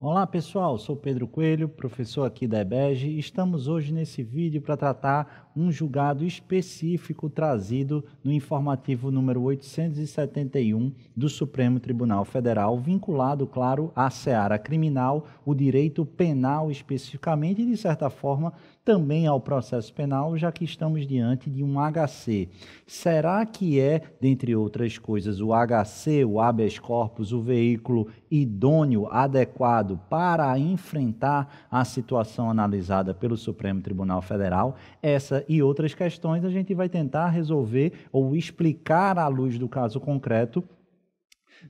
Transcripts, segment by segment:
Olá pessoal, sou Pedro Coelho, professor aqui da EBEG. Estamos hoje nesse vídeo para tratar um julgado específico trazido no informativo número 871 do Supremo Tribunal Federal, vinculado, claro, à seara criminal, o direito penal especificamente e, de certa forma, também ao processo penal, já que estamos diante de um HC. Será que é, dentre outras coisas, o HC, o habeas corpus, o veículo idôneo, adequado para enfrentar a situação analisada pelo Supremo Tribunal Federal? Essa e outras questões a gente vai tentar resolver ou explicar à luz do caso concreto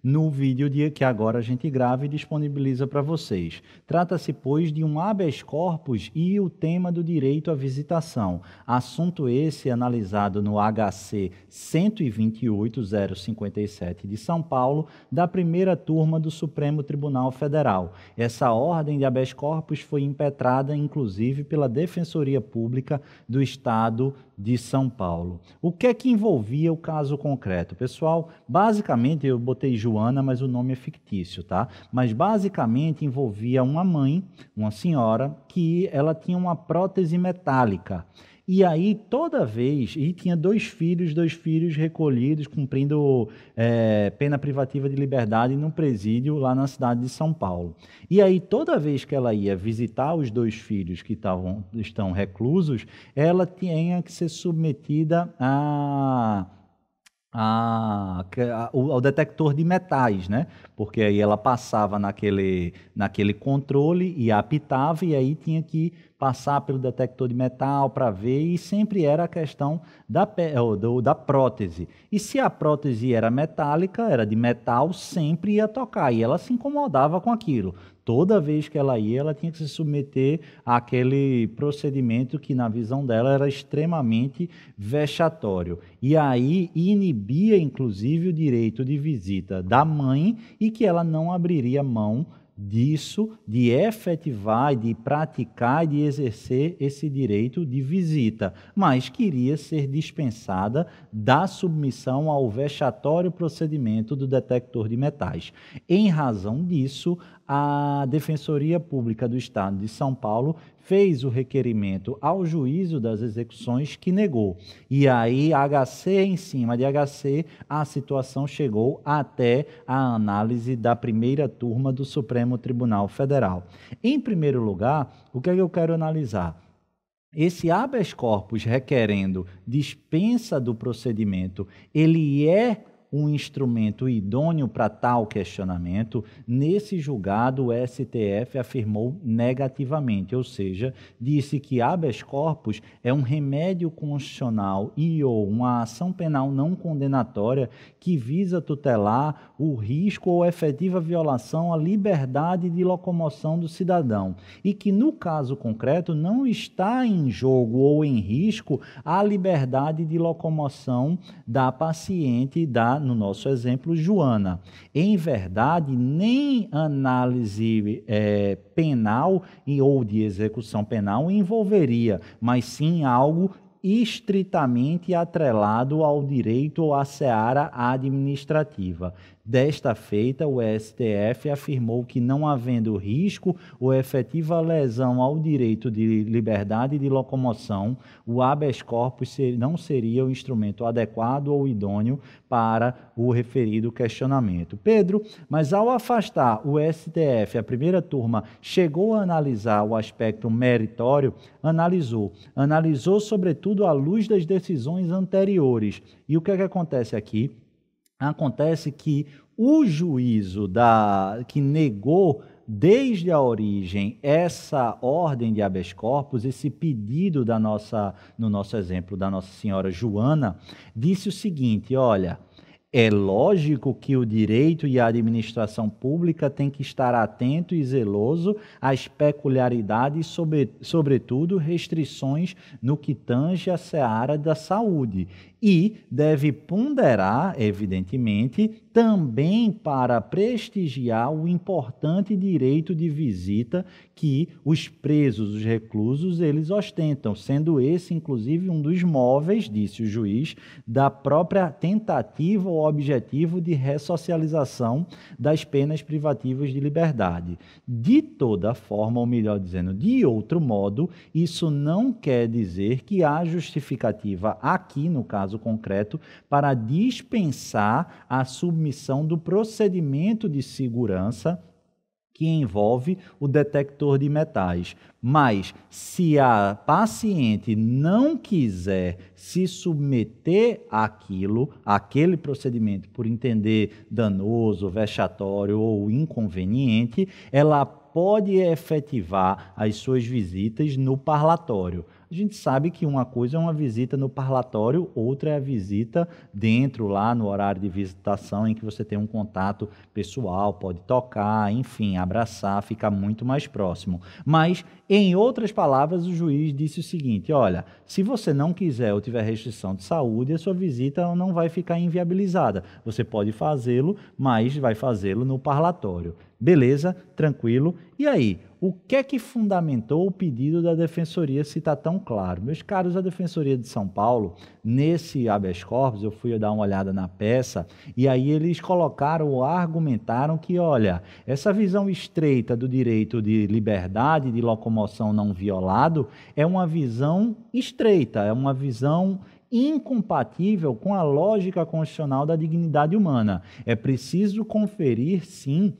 no vídeo que agora a gente grava e disponibiliza para vocês. Trata-se, pois, de um habeas corpus e o tema do direito à visitação. Assunto esse analisado no HC 128.057 de São Paulo, da primeira turma do Supremo Tribunal Federal. Essa ordem de habeas corpus foi impetrada, inclusive, pela Defensoria Pública do Estado de São Paulo. O que é que envolvia o caso concreto? Pessoal, basicamente, eu botei Joana, mas o nome é fictício, tá? Mas basicamente envolvia uma mãe, uma senhora, que ela tinha uma prótese metálica. E aí, toda vez, e tinha dois filhos recolhidos, cumprindo pena privativa de liberdade num presídio lá na cidade de São Paulo. E aí, toda vez que ela ia visitar os dois filhos que estão reclusos, ela tinha que ser submetida ao detector de metais, né? Porque aí ela passava naquele controle e apitava, e aí tinha que passar pelo detector de metal para ver, e sempre era a questão da prótese. E se a prótese era metálica, era de metal, sempre ia tocar, e ela se incomodava com aquilo. Toda vez que ela ia, ela tinha que se submeter àquele procedimento que, na visão dela, era extremamente vexatório. E aí inibia, inclusive, o direito de visita da mãe, e que ela não abriria mão disso, de efetivar, de praticar, de exercer esse direito de visita, mas queria ser dispensada da submissão ao vexatório procedimento do detector de metais. Em razão disso, a Defensoria Pública do Estado de São Paulo fez o requerimento ao juízo das execuções, que negou. E aí, HC em cima de HC, a situação chegou até a análise da primeira turma do Supremo Tribunal Federal. Em primeiro lugar, o que é que eu quero analisar? Esse habeas corpus requerendo dispensa do procedimento, ele é um instrumento idôneo para tal questionamento? Nesse julgado, o STF afirmou negativamente, ou seja, disse que habeas corpus é um remédio constitucional ou uma ação penal não condenatória que visa tutelar o risco ou efetiva violação à liberdade de locomoção do cidadão, e que, no caso concreto, não está em jogo ou em risco a liberdade de locomoção da paciente, no nosso exemplo, Joana. Em verdade, nem análise penal ou de execução penal envolveria, mas sim algo estritamente atrelado ao direito ou à seara administrativa. Desta feita, o STF afirmou que, não havendo risco ou efetiva lesão ao direito de liberdade de locomoção, o habeas corpus não seria o instrumento adequado ou idôneo para o referido questionamento. Pedro, mas ao afastar o STF, a primeira turma chegou a analisar o aspecto meritório? Analisou sobretudo à luz das decisões anteriores. E o que é que acontece aqui? Acontece que o juízo que negou desde a origem essa ordem de habeas corpus, esse pedido no nosso exemplo da Nossa Senhora Joana, disse o seguinte: olha, é lógico que o direito e a administração pública têm que estar atento e zeloso às peculiaridades, sobretudo restrições no que tange à seara da saúde. e deve ponderar, evidentemente, também para prestigiar o importante direito de visita que os presos, os reclusos, eles ostentam, sendo esse, inclusive, um dos móveis, disse o juiz, da própria tentativa ou objetivo de ressocialização das penas privativas de liberdade. De toda forma, ou melhor dizendo, de outro modo, isso não quer dizer que há justificativa aqui, no caso concreto, para dispensar a submissão do procedimento de segurança que envolve o detector de metais. Mas, se a paciente não quiser se submeter àquele procedimento por entender danoso, vexatório ou inconveniente, ela pode efetivar as suas visitas no parlatório. A gente sabe que uma coisa é uma visita no parlatório, outra é a visita dentro, lá no horário de visitação, em que você tem um contato pessoal, pode tocar, enfim, abraçar, ficar muito mais próximo. Mas, em outras palavras, o juiz disse o seguinte: olha, se você não quiser ou tiver restrição de saúde, a sua visita não vai ficar inviabilizada. Você pode fazê-lo, mas vai fazê-lo no parlatório. Beleza, tranquilo. E aí, o que é que fundamentou o pedido da Defensoria, se está tão claro? Meus caros, a Defensoria de São Paulo, nesse habeas corpus, eu fui dar uma olhada na peça, e aí eles colocaram ou argumentaram que, olha, essa visão estreita do direito de liberdade, de locomoção não violado, é uma visão estreita, é uma visão incompatível com a lógica constitucional da dignidade humana. É preciso conferir, sim,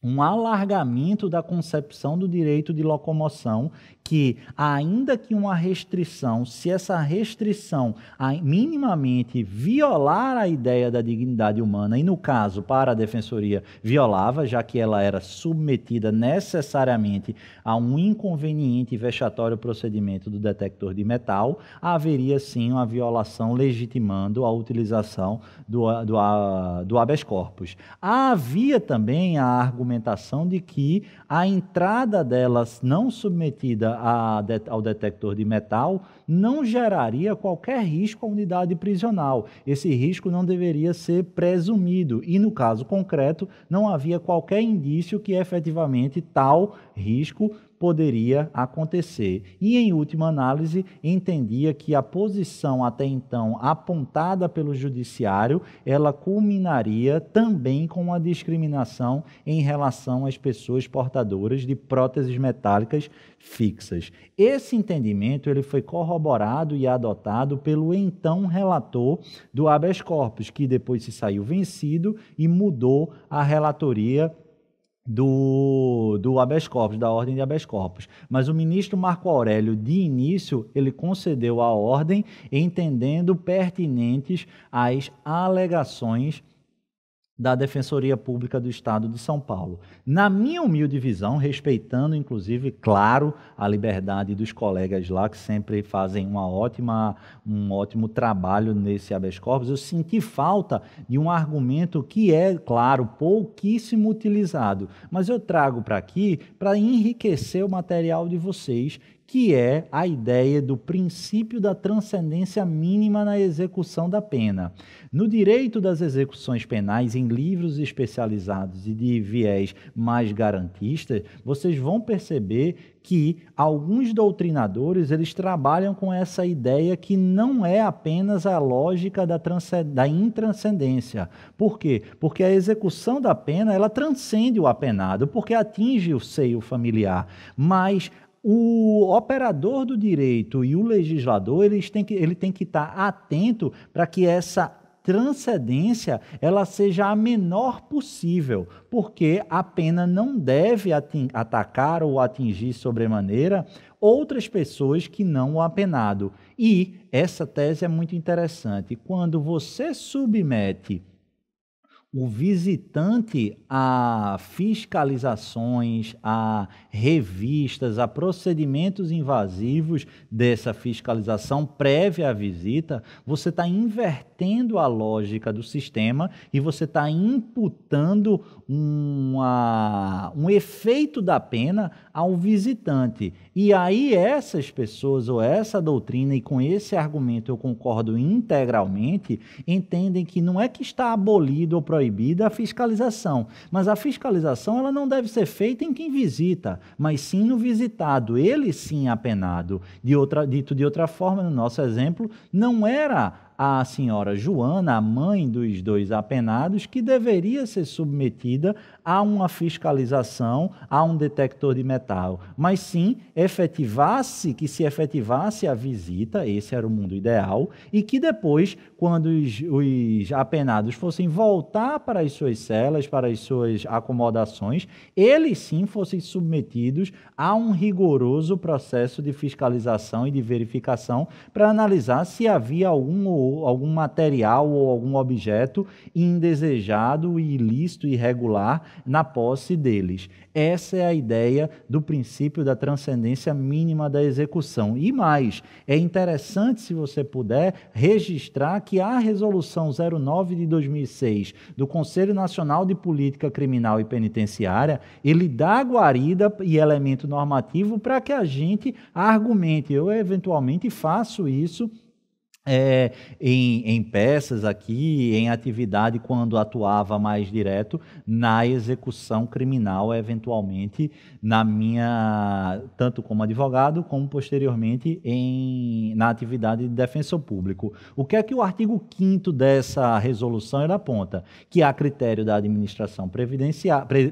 um alargamento da concepção do direito de locomoção, que, ainda que uma restrição, se essa restrição minimamente violar a ideia da dignidade humana, e no caso, para a Defensoria, violava, já que ela era submetida necessariamente a um inconveniente e vexatório procedimento do detector de metal, haveria sim uma violação legitimando a utilização do habeas corpus. Havia também a argumentação de que a entrada delas não submetida ao detector de metal não geraria qualquer risco à unidade prisional. Esse risco não deveria ser presumido e, no caso concreto, não havia qualquer indício que efetivamente tal risco poderia acontecer. E, em última análise, entendia que a posição até então apontada pelo judiciário, ela culminaria também com uma discriminação em relação às pessoas portadoras de próteses metálicas fixas. Esse entendimento ele foi corroborado e adotado pelo então relator do habeas corpus, que depois se saiu vencido e mudou a relatoria do habeas corpus, da ordem de habeas corpus. Mas o ministro Marco Aurélio, de início, ele concedeu a ordem entendendo pertinentes as alegações da Defensoria Pública do Estado de São Paulo. Na minha humilde visão, respeitando, inclusive, claro, a liberdade dos colegas lá, que sempre fazem um ótimo trabalho nesse habeas corpus, eu senti falta de um argumento que é, claro, pouquíssimo utilizado, mas eu trago para aqui para enriquecer o material de vocês, que é a ideia do princípio da transcendência mínima na execução da pena. No direito das execuções penais, em livros especializados e de viés mais garantista, vocês vão perceber que alguns doutrinadores eles trabalham com essa ideia que não é apenas a lógica da intranscendência. Por quê? Porque a execução da pena ela transcende o apenado, porque atinge o seio familiar, mas o operador do direito e o legislador ele tem que estar atento para que essa transcendência ela seja a menor possível, porque a pena não deve atacar ou atingir sobremaneira outras pessoas que não o apenado. E essa tese é muito interessante. Quando você submete o visitante a fiscalizações, a revistas, a procedimentos invasivos dessa fiscalização prévia à visita, você está invertendo a lógica do sistema e você está imputando um efeito da pena ao visitante. E aí essas pessoas ou essa doutrina, e com esse argumento eu concordo integralmente, entendem que não é que está abolido ou proibida a fiscalização, mas a fiscalização ela não deve ser feita em quem visita, mas sim no visitado, ele sim apenado. Dito de outra forma, no nosso exemplo, não era a senhora Joana, a mãe dos dois apenados, que deveria ser submetida a uma fiscalização, a um detector de metal, mas sim que se efetivasse a visita, esse era o mundo ideal, e que depois, quando os apenados fossem voltar para as suas celas, para as suas acomodações, eles sim fossem submetidos a um rigoroso processo de fiscalização e de verificação para analisar se havia algum material ou algum objeto indesejado, ilícito, irregular na posse deles. Essa é a ideia do princípio da transcendência mínima da execução. E mais, é interessante, se você puder, registrar que a Resolução 09 de 2006 do Conselho Nacional de Política Criminal e Penitenciária, ele dá guarida e elemento normativo para que a gente argumente. Eu, eventualmente, faço isso em peças aqui, em atividade, quando atuava mais direto na execução criminal, eventualmente tanto como advogado, como posteriormente na atividade de defensor público. O que é que o artigo 5º dessa resolução ele aponta? Que a critério da administração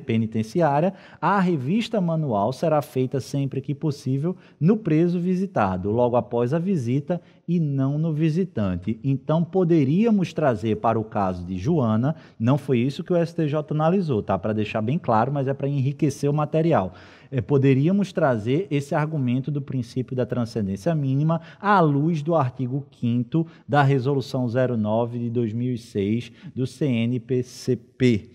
penitenciária, a revista manual será feita sempre que possível no preso visitado, logo após a visita e não no visitante. Então, poderíamos trazer para o caso de Joana, não foi isso que o STJ analisou, tá? Para deixar bem claro, mas é para enriquecer o material. Poderíamos trazer esse argumento do princípio da transcendência mínima à luz do artigo 5º da Resolução 09 de 2006 do CNPCP.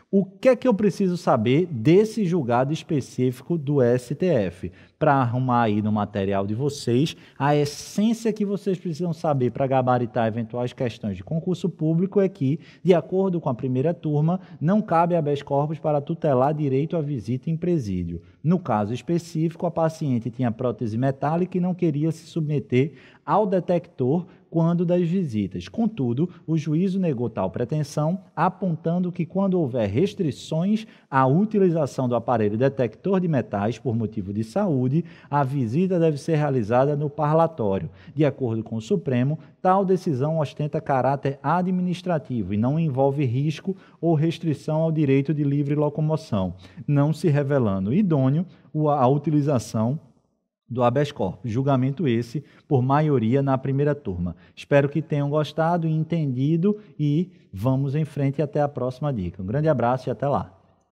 O que é que eu preciso saber desse julgado específico do STF? Para arrumar aí no material de vocês a essência que vocês precisam saber para gabaritar eventuais questões de concurso público é que, de acordo com a primeira turma, não cabe habeas corpus para tutelar direito à visita em presídio. No caso específico, a paciente tinha prótese metálica e não queria se submeter ao detector quando das visitas. Contudo, o juízo negou tal pretensão, apontando que quando houver restrições à utilização do aparelho detector de metais por motivo de saúde, a visita deve ser realizada no parlatório. De acordo com o Supremo, tal decisão ostenta caráter administrativo e não envolve risco ou restrição ao direito de livre locomoção, não se revelando idôneo a utilização do habeas corpus. Julgamento esse por maioria na primeira turma. Espero que tenham gostado e entendido e vamos em frente até a próxima dica. Um grande abraço e até lá.